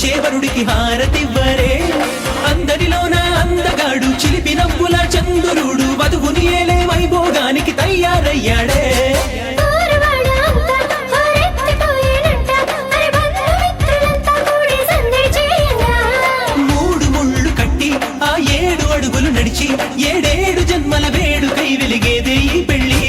వచ్చే వరుడికి హారతివ్వరే. అందరిలోన అందగాడు చిలిపి నవ్వుల చంద్రుడు వధువుని ఏలే వైభోగానికి తయారయ్యాడే. మూడు ముళ్ళు కట్టి ఆ 7 అడుగులు నడిచి 7 జన్మల వేడుకై వెలిగేదే ఈ పెళ్లి.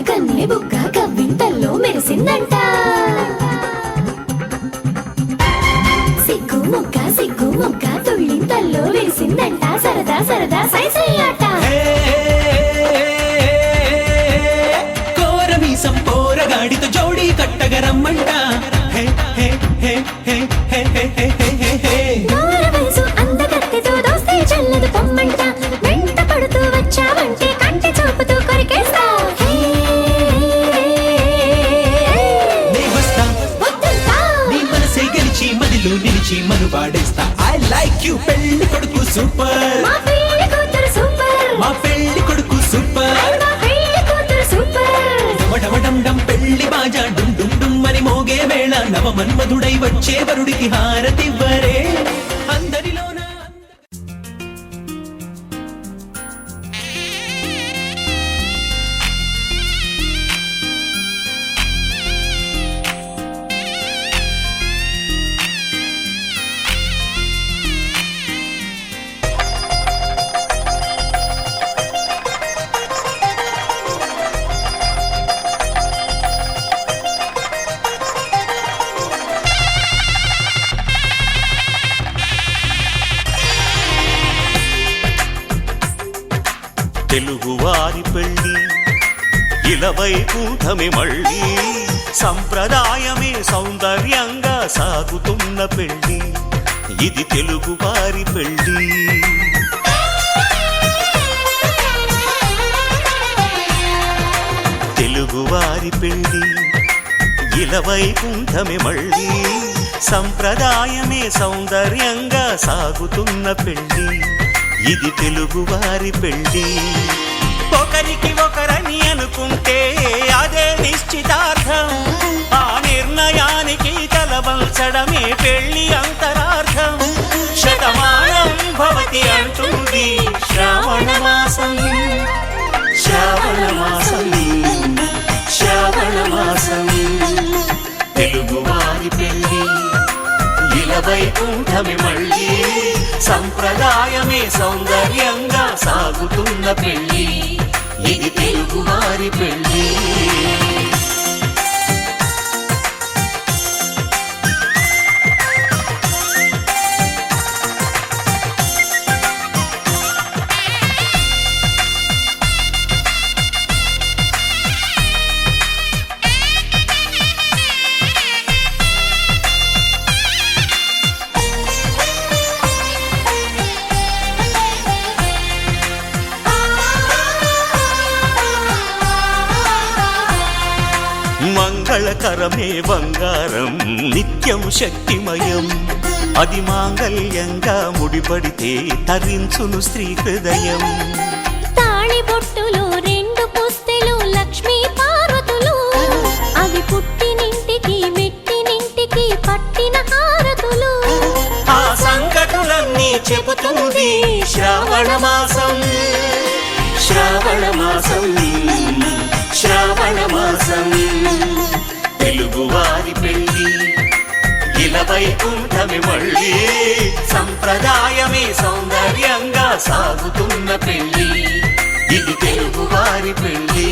కన్నె బుగ్గ కవ్వింతల్లో మెరిసిందంట. సిగ్గు మొగ్గ తుళ్ళింతల్లో వేసిందంట. సరదా సరదా సైసయ్యాట. కోరమీసం పోరగాడితో జోడీ కట్టగరమ్మంట. వయసు అందగత్తెతో దోస్తే చల్లదు పొమ్మంట. వెంట పడుతూ వచ్చావంటే కంటి చూపుతూ కొరికేస్తా. నీ మనసే గెలిచి మదిలో నిలిచి మనువాడేస్తా. ఐ లైక్ యు పెళ్లి కొడుకు సూపర్. మా పెళ్లి కూతురు సూపర్. మా పెళ్లి కొడుకు సూపర్. మా పెళ్లి కూతురు సూపర్. డమడమడం పెళ్లి బాజా డుమ్ డుమ్ డుమ్ అని మోగే వేళ నవ మన్మధుడై వచ్చే వరుడికి హారతివ్వరే. అందరిలోన తెలుగువారి పెళ్ళి ఇలవైకుంఠమే మళ్ళీ. సంప్రదాయమే సౌందర్యంగా సాగుతున్న పెళ్ళి. ఇది తెలుగువారి పెళ్ళి. తెలుగువారి పెళ్ళి ఇలవైకుంఠమే మళ్ళీ. సంప్రదాయమే సౌందర్యంగా సాగుతున్న పెళ్ళి. ఇది తెలుగువారి పెళ్ళి. ఒకరికి ఒకరని అనుకుంటే అదే నిశ్చితార్థం. ఆ నిర్ణయానికి తలవంచడమే పెళ్లి అంతరార్థం. శతమానం భవతి అంటుంది శ్రావణ మాసం. శ్రావణ మాసం శ్రావణ మాసం. తెలుగువారి పెళ్ళి ఇలవైకుంఠమే మళ్ళీ. సంప్రదాయమే సౌందర్యంగా సాగుతున్న పెళ్ళి. ఇది తెలుగువారి పెళ్ళి. మంగళకరమే బంగారం నిత్యం శక్తిమయం. అది మాంగళ్యంగా ముడిపడితే తరించును స్త్రీ హృదయం. తాళి బొట్టులు 2 పుస్తెలు లక్ష్మీ పార్వతులు. అవి పుట్టినింటికి మెట్టినింటికి పట్టిన హారతులు. ఆ సంగతులన్నీ చెబుతుంది శ్రావణ మాసం. శ్రావణ మాసం శ్రావణ మాసం. తెలుగువారి పెళ్ళి ఇలవైకుంఠమే మళ్ళీ. సంప్రదాయమే సౌందర్యంగా సాగుతున్న పెళ్ళి. ఇది తెలుగువారి పెళ్ళి.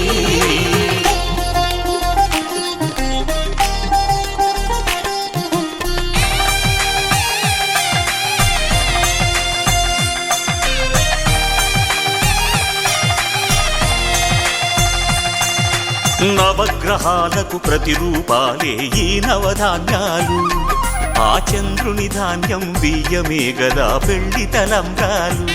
నవగ్రహాలకు ప్రతిరూపాలే ఈ నవధాన్యాలు. ఆ చంద్రుని ధాన్యం బియ్యమే గదా పెళ్లి తలంబ్రాలు.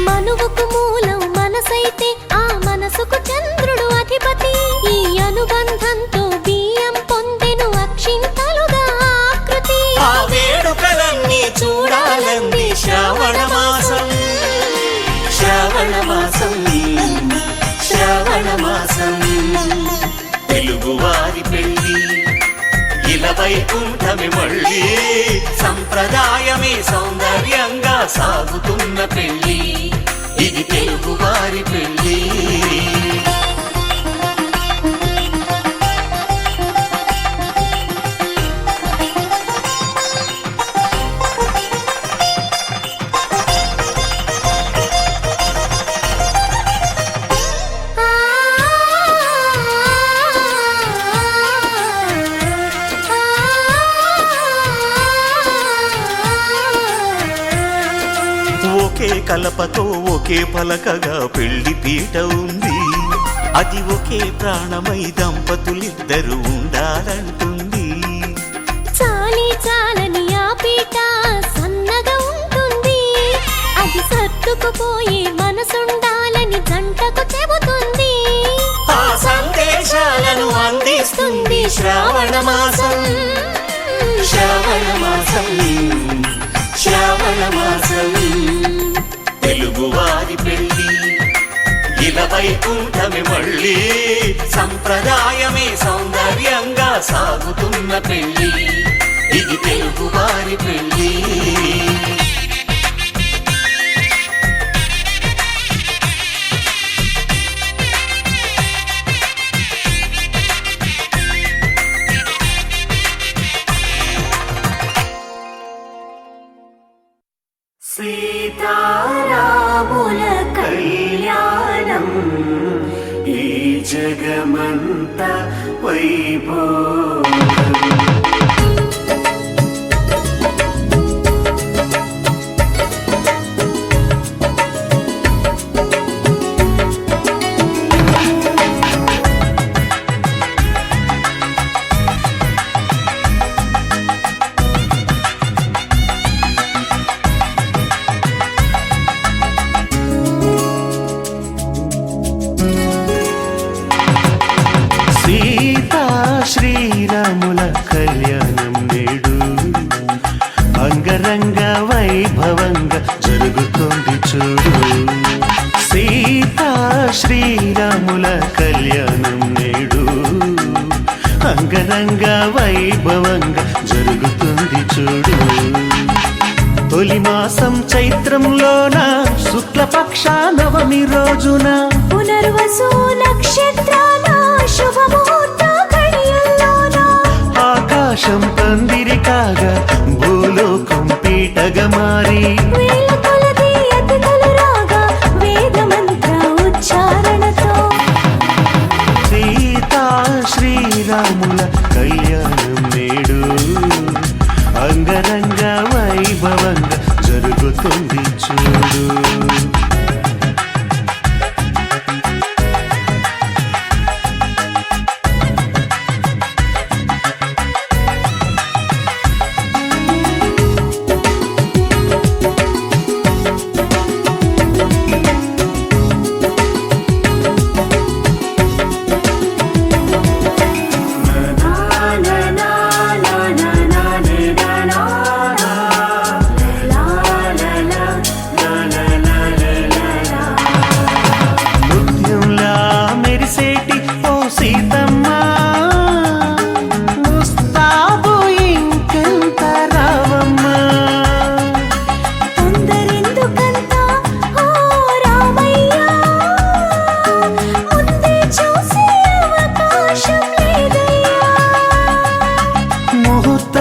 మనువుకు మూలం మనసైతే ఆ మనసుకు చంద్రుడు అధిపతి. ఈ అనుబంధంతో బియ్యం పొందెను అక్షింతలుగా ఆకృతి. ఆ వేడుకలన్నీ చూడాలంది శ్రావణ మాసం, శ్రావణ మాసం, శ్రావణ మాసం. తెలుగువారి పెళ్లి ఇలా వైకుంఠమి మళ్ళీ, సంప్రదాయమే సౌందర్యంగా సాగుతున్న పెళ్లి, ఇది తెలుగువారి పెళ్లి. ఒకే కలపతో ఒకే పలకగా పెళ్లి పీట ఉంది, అది ఒకే ప్రాణమై దంపతులిద్దరు ఉండాలంటుంది. చాలి చాలని ఆ పీట సన్నగా ఉంటుంది, అది సర్దుకుపోయే మనసుండాలని జంటకు చెబుతుంది. ఆ సందేశాలను అందిస్తుంది శ్రావణ మాసం, శ్రావణ మాసం, శ్రావణ మాసం. తెలుగువారి పెళ్లి ఇలా వైకుంఠమి మళ్ళీ, సంప్రదాయమే సౌందర్యంగా సాగుతున్న పెళ్లి, ఇది తెలుగువారి పెళ్లి. సీతారాముల కళ్యాణం ఈ జగమంత వైభోగం. శ్రీరాముల కళ్యాణం నేడు అంగరంగ వైభవంగా జరుగుతోంది చూడు. సీతా శ్రీరాముల కళ్యాణం నేడు అంగరంగ వైభవంగా జరుగుతుంది చూడు. తొలి మాసం చైత్రంలోన శుక్లపక్ష నవమి రోజున పునర్వసు నక్షత్రాల శుభముహూర్త ఘడియల్లోన ఆకాశం పందిరి కాగా భూలోకం పీటగా మారి వేల కొలది అతిథులు రాగా వేద మంత్ర ఉచ్చారణతో సీతా శ్రీరాముల కళ్యాణం నేడు అంగరంగ వైభవంగా జరుగుతుంది చూడు.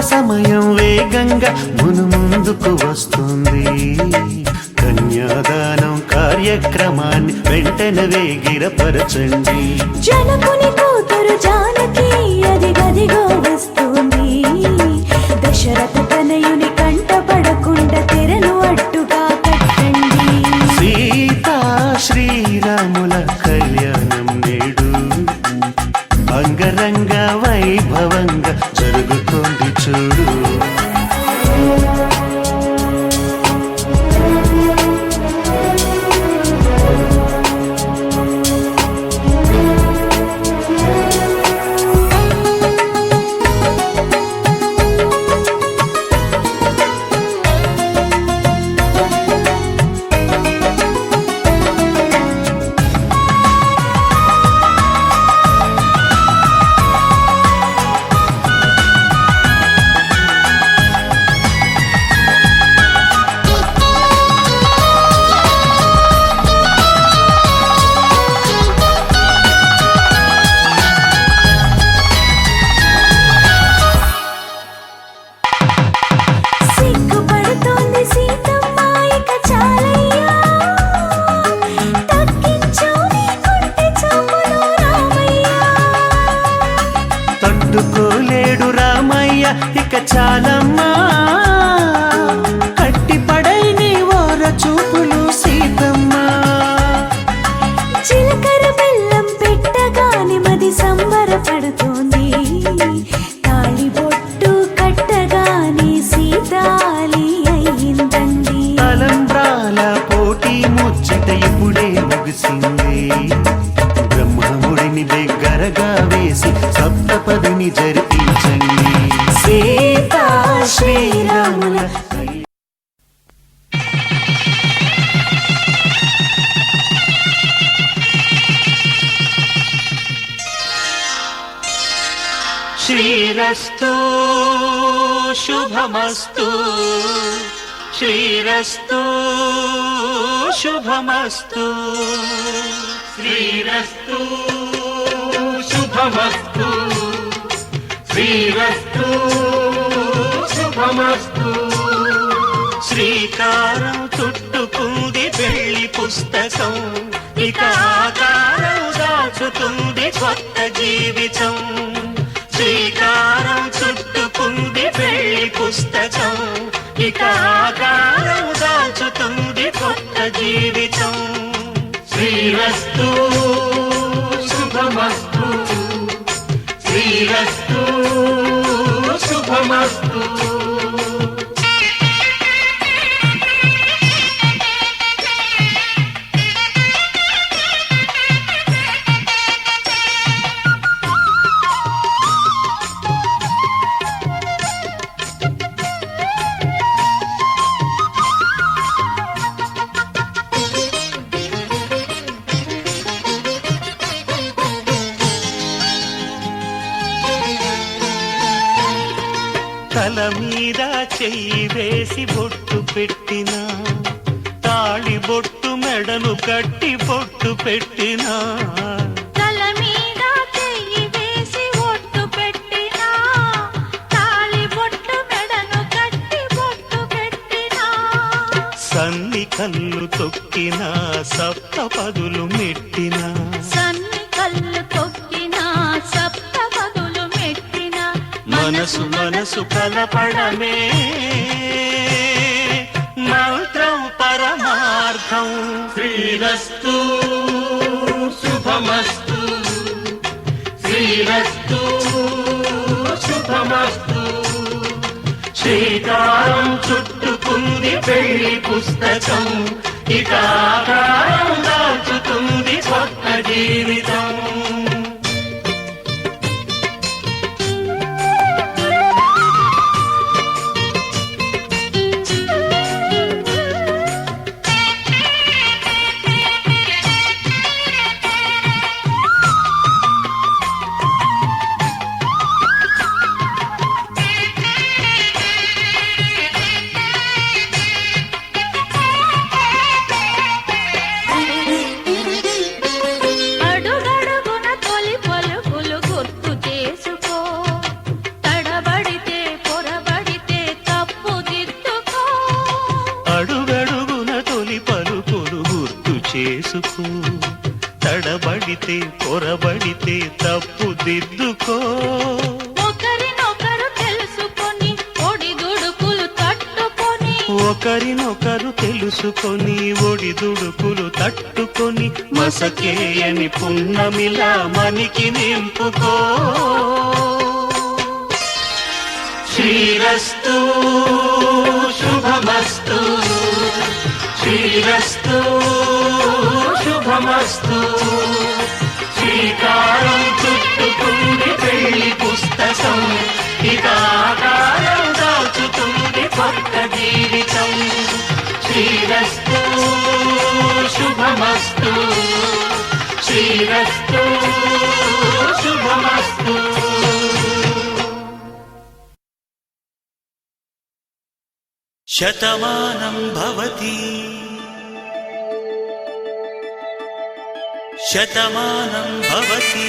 సమయం వేగంగా ముందుకు వస్తుంది. కన్యాదానం కార్యక్రమాన్ని వెంటనే వేగిరపరచండి. జనకుని కూతురు జానకి అది గదిగో వస్తుంది. దశరథ తనయుని కంటపడకుండా తెరను అడ్డుగా కట్టండి. సీతా శ్రీరాముల కళ్యాణం నేడు అంగరంగ వైభవంగా జరుగుతోంది చూడు. చాలమ్మా కట్టిపడై నీ ఓర చూపులు సీతమ్మా చిలకర బెల్లం పెట్టగాని మది సంబరపడుతోంది తాళి బొట్టు కట్టగాని సీతాలి అయ్యిందండి తలంబ్రాల పోటీ ముచ్చట ఇప్పుడే ముగిసింది బ్రహ్మముడిని దగ్గరగా వేసి సప్తపదిని జరిపించండి సీతా శ్రీరాముల శ్రీరస్తు శుభమస్తు శ్రీరస్తు శుభమస్తు శ్రీరస్తు శుభమస్తు శ్రీరస్తు శుభమస్తు శ్రీకారం చుట్టుకుంది పెళ్లి పుస్తకం ఇక ఆకారం దాచుతుంది కొత్త జీవితం శ్రీకారం చుట్టుకుంది పెళ్లి పుస్తకం ఇక ఆకారం దాచుతుంది కొత్త జీవితం శ్రీరస్తు శుభమస్తు శ్రీరస్తు శుభమస్తు తల మీద చెయ్యి వేసి బొట్టు పెట్టినా తాళి బొట్టు మెడను కట్టి బొట్టు పెట్టినా తల మీద చెయ్యి వేసి బొట్టు పెట్టినా తాళి బొట్టు మెడను కట్టి బొట్టు పెట్టినా సన్ని కళ్ళు తొక్కినా సప్త పదులు మెట్టినా సన్ని కళ్ళు తొక్కినా సప్త పదులు మెట్టినా మనసు మనసు కలపడమే మంత్రం పరమార్థం శ్రీరస్తు శుభమస్తు శ్రీరస్తు శుభమస్తు శ్రీకారం చుట్టుకుంది పెళ్లి పుస్తకం ఇక ఆకారం దాచుతుంది కొత్త జీవితం అడుగడుగున తొలి పలుకులు గుర్తు చేసుకో తడబడితే పొరబడితే తప్పు దిద్దుకో అడుగడుగున తొలి పలుకులు గుర్తు చేసుకో తడబడితే పొరబడితే తప్పు దిద్దుకో ఒకరినొకరు తెలుసుకొని ఒడిదుడుకులు తట్టుకొని ఒకరినొకరు తెలుసుకొని ఒడిదుడుకులు తట్టుకొని మసకేయని పున్నమిలా మనికి నింపుకో శ్రీరస్తు శుభమస్తు శ్రీరస్తు శుభమస్తు శ్రీకారం చుట్టుకుంది పెళ్లి పుస్తకం ఇక ఆకారం దాచుతుంది కొత్త జీవితం శ్రీరస్తు శుభమస్తు శ్రీరస్తు శుభమస్తు శతమానం భవతి శతమానం భవతి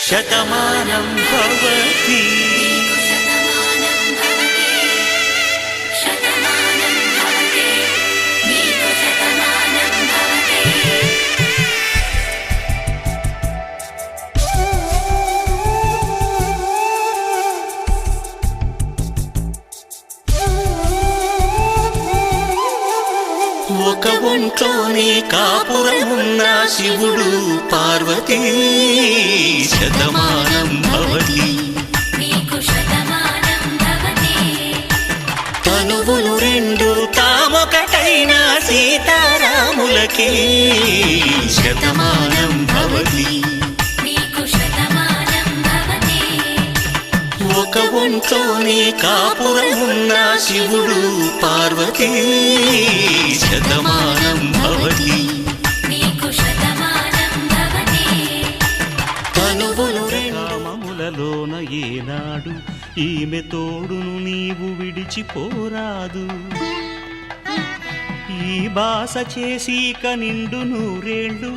శతమానం భవతి ఒక ఒంట్లోనే కాపురమున్న శివుడు పార్వతీ శతమానం భవతి నీకు శతమానం భవతి తనువులు రెండు తామొకటైన సీతారాములకి శతమానం భవతి నీకు శతమానం భవతి ఒక ఒంట్లోనే కాపురమున్న శివుడు పార్వతీ శతమానం భవతి నీకు శతమానం భవతి తనువులు రామములలోన ఏనాడు ఈమె తోడును నీవు విడిచిపోరాదు ఈ బాస చేసి నిండు నూరేళ్ళు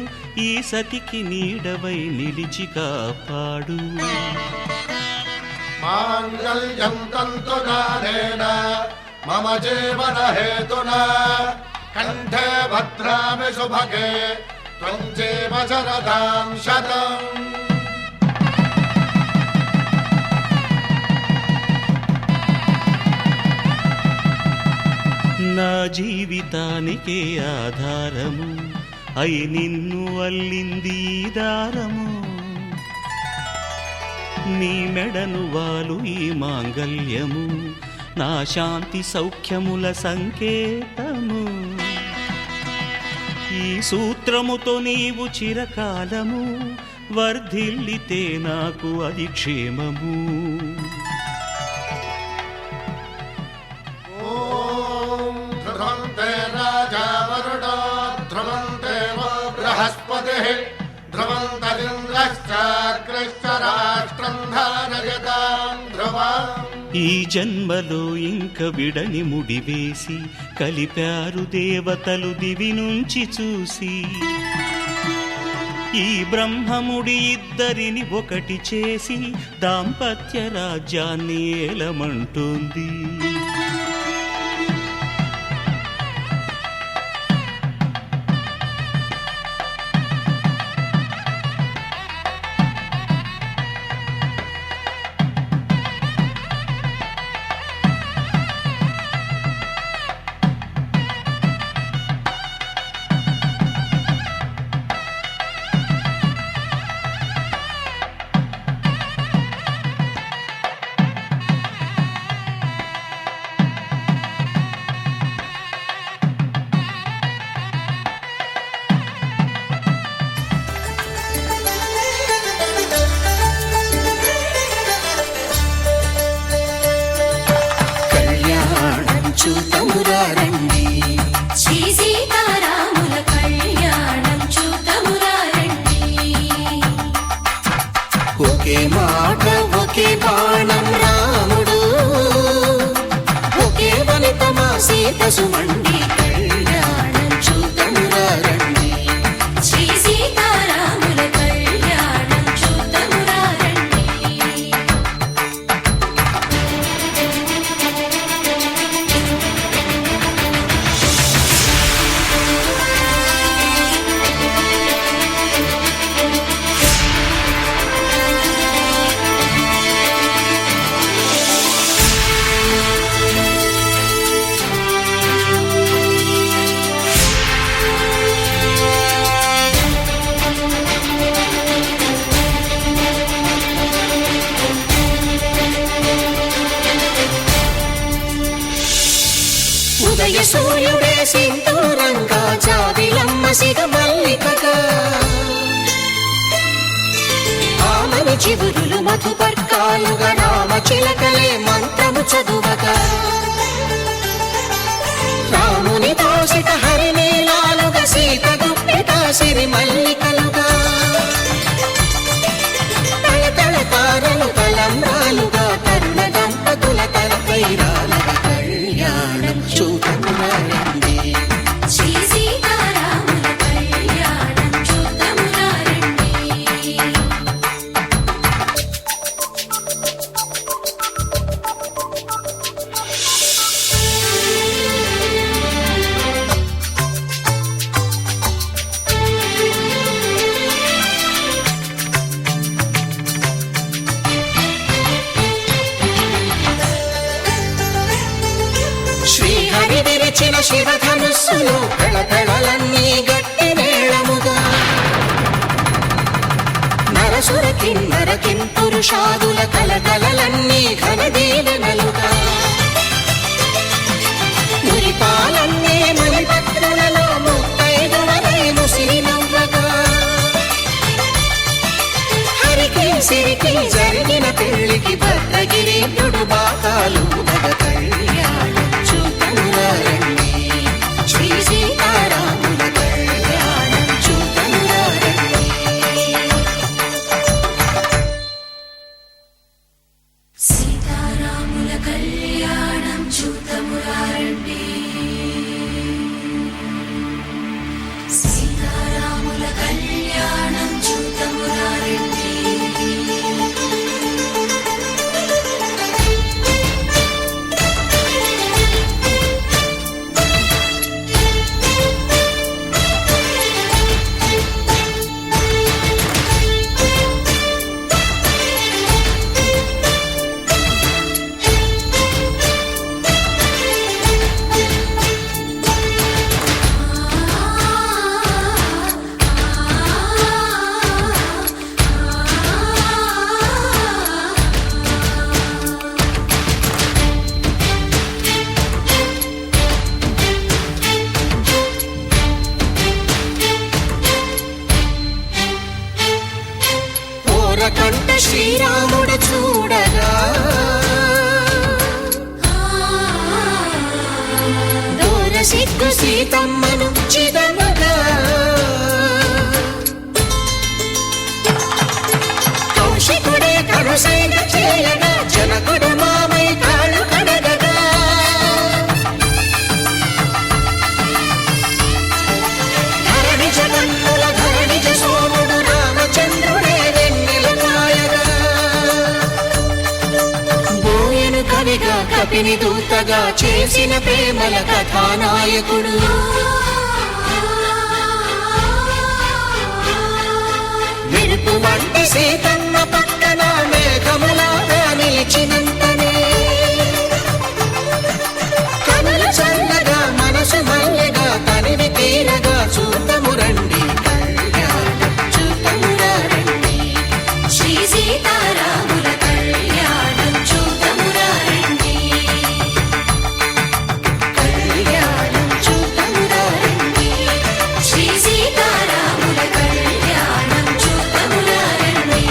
ఈ సతికి నీడవై నిలిచి కాపాడు మాంగళ్యం తంతునానేన మమ జీవన హేతునా కంఠే భద్రామి శుభగే త్వం జీవ శరదాం శతం. నా జీవితానికే ఆధారము అయి నిన్ను అల్లింది ఈ దారము నీ మెడను వాలు ఈ మాంగల్యము నా శాంతి సౌఖ్యముల సంకేతము ఈ సూత్రముతో నీవు చిరకాలము వర్ధిల్లితే నాకు అది క్షేమము ఓం ధ్రువంతే రాజా వరుణో ధ్రువంతే వో బృహస్పతిః ధ్రువంతరింద్రశ్చాగ్రశ్చ రాష్ట్రం ధారయతాం ధ్రువం. ఈ జన్మలో ఇంక విడని ముడివేసి కలిపారు దేవతలు దివి నుంచి చూసి ఈ బ్రహ్మముడి ఇద్దరిని ఒకటి చేసి దాంపత్య రాజ్యాన్ని ఏలమంటోంది చూతమురారండి శ్రీ సీతారాముల కళ్యాణం చూతమురారండి ఒకే మాట ఒకే బాణం రాముడు ఒకే వనిత మా సీత సుమండి కళ్యాణం చూతమురారండి శ్రీ సీతారాముల కళ్యాణం చూతమురారండి ఉదయ సూర్యుడే సింధూరంగా జాబిలమ్మ సిగ మల్లికగా ఆమని చిగురులు మధుపర్కాలుగా రామ చిలకలే మంత్రము చదువగా రాముని దోసిట హరినీలాలుగా సీత గుప్పిట సిరి మల్లికలుగా తళతళ తారలు తలంబ్రాలుగా తరుణ దంపతుల తలపైరాలుగా కళ్యాణం చూతమురారండి శ్రీ సీతారాముల కళ్యాణం చూతమురారండి శ్రీహరి విరిచిన శివధనుస్సు మనసులో కళకళలన్నీ గట్టి మేళముగా నరసుర కిన్నర పురుషాదుల కలకలలన్నీ ఘనదీవెనలుగా మురిపాలన్నీ మణిపత్రులలో ముత్తైదువలై ముసిరి నవ్వగా హరికి సిరికి జరిగిన పెళ్లికి భద్రగిరీంద్రుడు బాకాలు మగ కళ్యాణం చూతనురారండి శ్రీ సీతారాముల కళ్యాణం చూతనురారండి. సీతారాముల కళ్యాణం చూతమురారండి సీతారాముల కళ్యాణం చూతమురారండి. కంట శ్రీరాముడు చూడగా దూర సిగ్గు సీతమ్మను చిదమగా కౌశికుడే కరుసైన చేయగా జనకుడు మామై కాళ్ళు కడగగా ధరణి జగన్నుల ధరణిజ సోముడు రామచంద్రుడే కవిగా కపిని దూతగా చేసిన ప్రేమల కథానాయకుడు మెరుపు వంటి సీతమ్మ పక్కన మేఘములాగా నిలిచినంతనే కనులు చల్లగా మనసు మల్లెగా తనివి తీరగా చూతము రండి కళ్యాణం చూతమురా రండి శ్రీ సీతారాముల కళ్యాణం చూతమురా రండి కళ్యాణం చూతమురా రండి శ్రీ సీతారాముల కళ్యాణం చూతమురా రండి.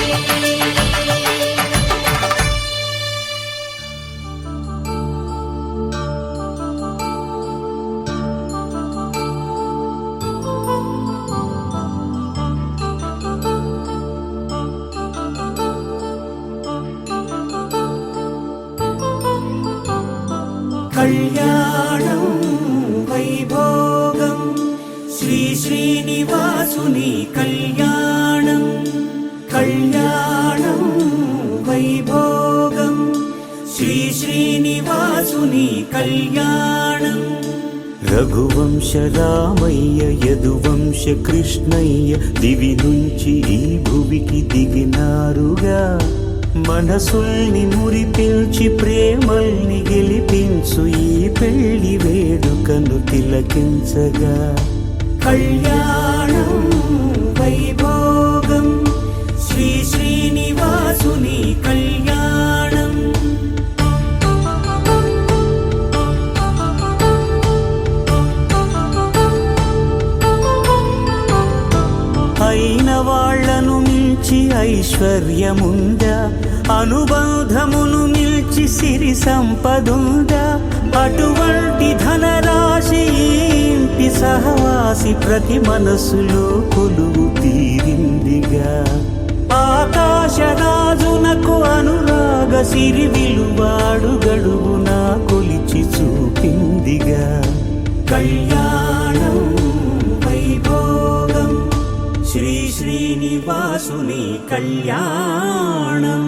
కళ్యాణం వైభోగం శ్రీ శ్రీనివాసుని కళ్యాణం కళ్యాణం వైభోగం శ్రీ శ్రీనివాసుని కళ్యాణం రఘువంశ రామయ్య యదువంశ కృష్ణయ్య దివి నుంచి ఈ భువికి దిగినారుగా మనసుల్ని మురిపిల్చి ప్రేమల్ని గెలిపించు ఈ పెళ్లి వేడుకను తిలకించగా కళ్యాణం వైభోగం శ్రీ శ్రీనివాసుని కళ్యాణం అయిన వాళ్లను మించి ఐశ్వర్యముందా అనుబంధమును మిల్చి సిరి సంపదుందా అటువంటి ధనరాశి ఈ ఇంటి సహవాసి ప్రతి మనసులో కొలువు తీరిందిగా ఆకాశరాజునకు అనురాగ సిరి విలువాడు గడువునా కొలిచి చూపిందిగా కళ్యాణం వైభోగం శ్రీ శ్రీనివాసుని కళ్యాణం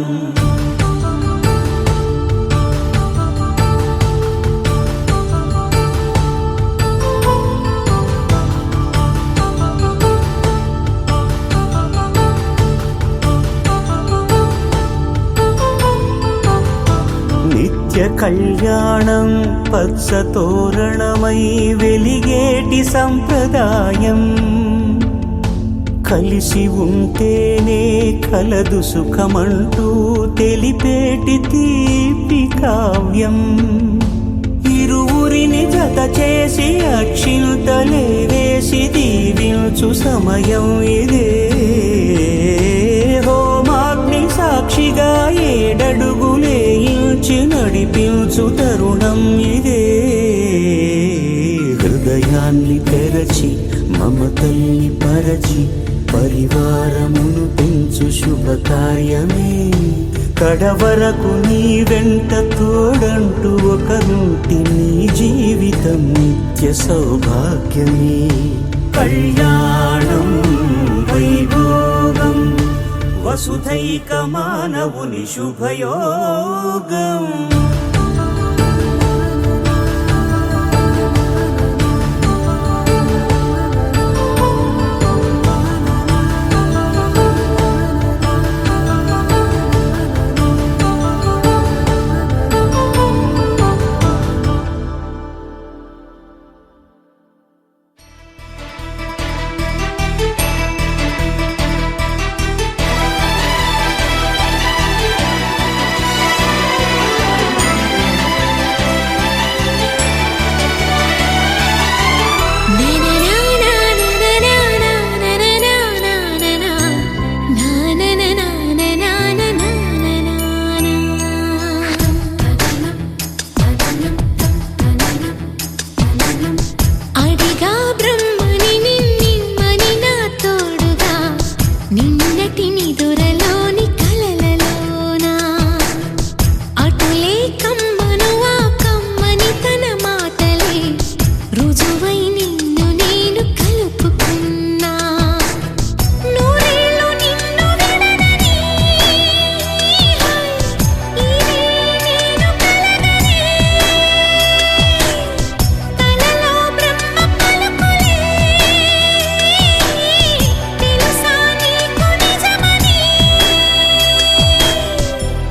నిత్య నిత్య కళ్యాణం పచ్చ తోరణమై వెలిగేటి సంప్రదాయం కలిసి ఉంటేనే కలదు సుఖమంటూ తెలిపేటి తీపి కావ్యం ఇరువురిని జత చేసి అక్షింతలే వేసి దీవించు సమయం ఇదే హోమాగ్ని సాక్షిగా ఏడడుగులే ఇంచి నడిపించు తరుణం ఇదే హృదయాన్ని తెరచి మమతల్ని పరచి పరివారమును పెంచు శుభకార్యమే కడవరకు నీ వెంట తోడంటూ ఒకరుంటి నీ జీవితం నిత్య సౌభాగ్యమే కళ్యాణం వైభోగం వసుధైక మానవుని శుభయోగం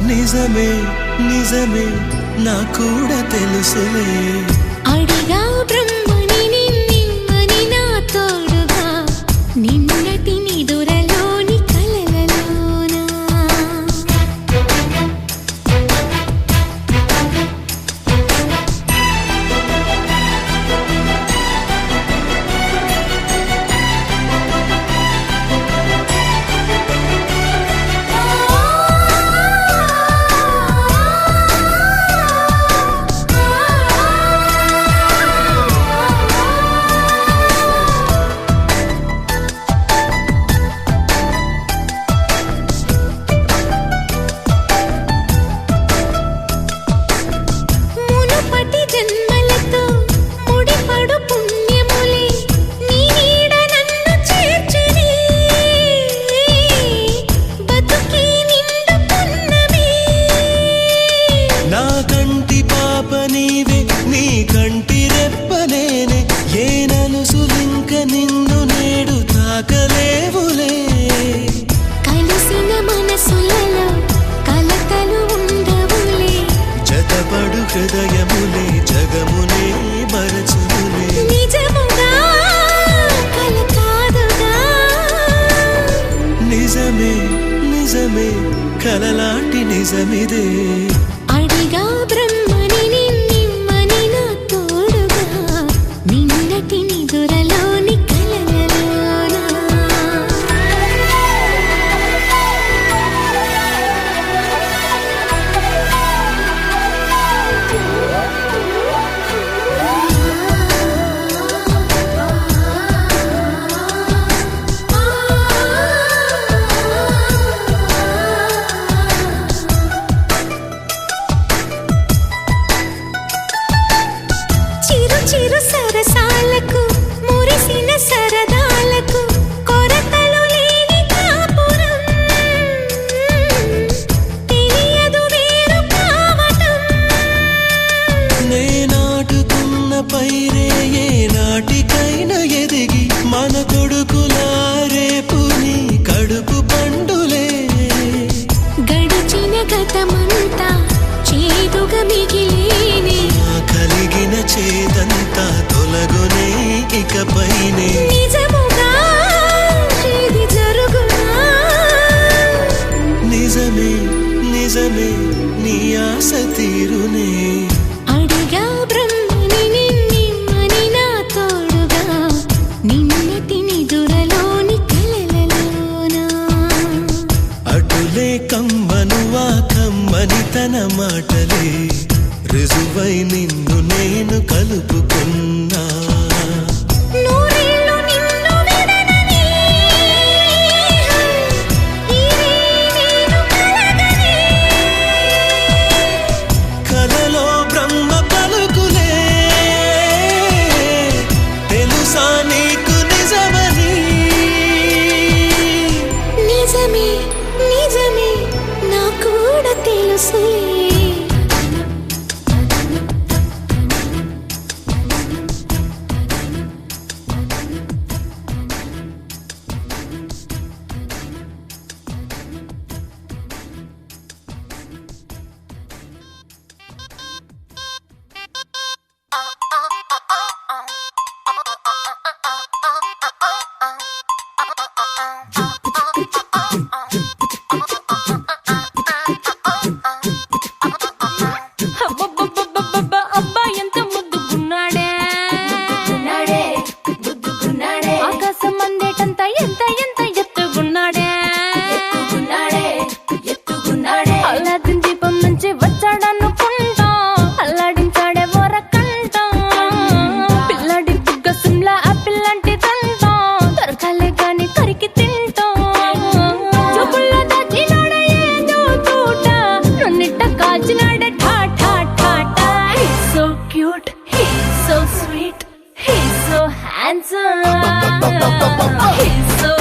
నిజమే నిజమే నా కూడా తెలుసులే అడిగా బ్రహ్మని నిన్నని నా తోడుగా నిన్నటి నిదురలోని కలలలోనా హృదయములే జగమునే మరచులే నిజముగా కల కాదుగా నిజమే నిజమే కలలాంటి నిజమిదే అడిగా బ్రహ్మని నిన్నని నా తోడుగా నిన్నటి నిదురలోని కలలలోనా చిరు సరసాలకు మురిసిన సరదాలకు కొరతలు లేని కాపురం తెలియదు వేరు కావటం నే నాటుకున్న పైరే ఏ నాటికైనా ఎదిగి మన కొడుకులా రేపు నీ కడుపు పండులే గడిచిన గతమంతా చేదుగా మిగి ఇకపైనే నిజముగా ఇది జరుగునా నిజమే నిజమే నీ ఆశ తీరునే అడిగా బ్రహ్మని నిన్నెమ్మని నా తోడుగా నిన్నటి నిదురలోని కలలలోనా అటులే కమ్మనువా కమ్మని తన మాటలే రుజువై నిన్ను నేను కలుపుకున్నా నూరేళ్ళు నిన్ను విడనని ఇదే నేను కలగని కలలో బ్రహ్మ పలుకులే తెలుసా నీకు నిజమని నిజమే నిజమే నా కూడా తెలుసులే అబ్బబ్బబ్బబ్బబ్బ, అబ్బా ఎంత ముద్దుగున్నాడే ఆకాశం అందేటంత ఎంత ఎంత ఎత్తుగున్నాడే అల్లాదిన్ దీపం నుంచి వచ్చాడనుకుంటా అల్లాడించాడే ఓరకంట పిల్లాడి బుగ్గ సిమ్లా ఆపిల్ లాంటి తంట దొరకాలే గాని కరికి తింటా చూపుల్లో దాచినాడే ఏదో తూట నన్నిట్ట కాచినాడే ఠా ఠా ఠా ఠా He's so cute, he's so sweet, he's so handsome, he's so